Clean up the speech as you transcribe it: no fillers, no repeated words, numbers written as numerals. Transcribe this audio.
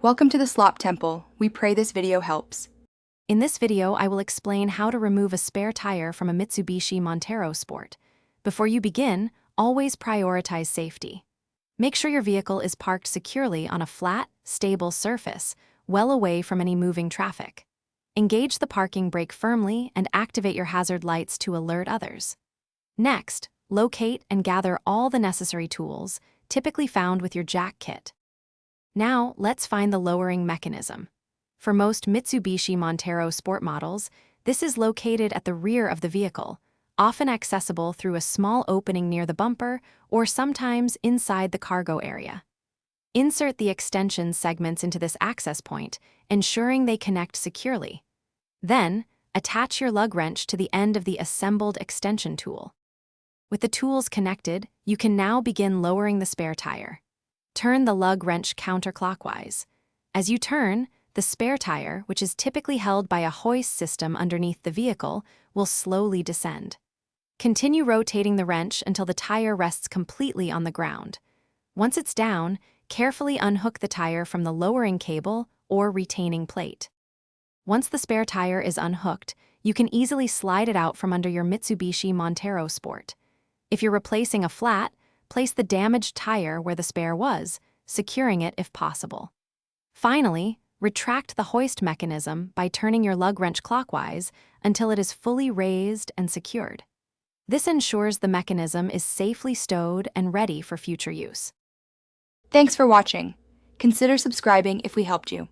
Welcome to the Slop Temple. We pray this video helps. In this video, I will explain how to remove a spare tire from a Mitsubishi Montero Sport. Before you begin, always prioritize safety. Make sure your vehicle is parked securely on a flat, stable surface, well away from any moving traffic. Engage the parking brake firmly and activate your hazard lights to alert others. Next, locate and gather all the necessary tools, typically found with your jack kit. Now, let's find the lowering mechanism. For most Mitsubishi Montero Sport models, this is located at the rear of the vehicle, often accessible through a small opening near the bumper or sometimes inside the cargo area. Insert the extension segments into this access point, ensuring they connect securely. Then, attach your lug wrench to the end of the assembled extension tool. With the tools connected, you can now begin lowering the spare tire. Turn the lug wrench counterclockwise. As you turn, the spare tire, which is typically held by a hoist system underneath the vehicle, will slowly descend. Continue rotating the wrench until the tire rests completely on the ground. Once it's down, carefully unhook the tire from the lowering cable or retaining plate. Once the spare tire is unhooked, you can easily slide it out from under your Mitsubishi Montero Sport. If you're replacing a flat, place the damaged tire where the spare was, securing it if possible. Finally, retract the hoist mechanism by turning your lug wrench clockwise until it is fully raised and secured. This ensures the mechanism is safely stowed and ready for future use. Thanks for watching. Consider subscribing if we helped you.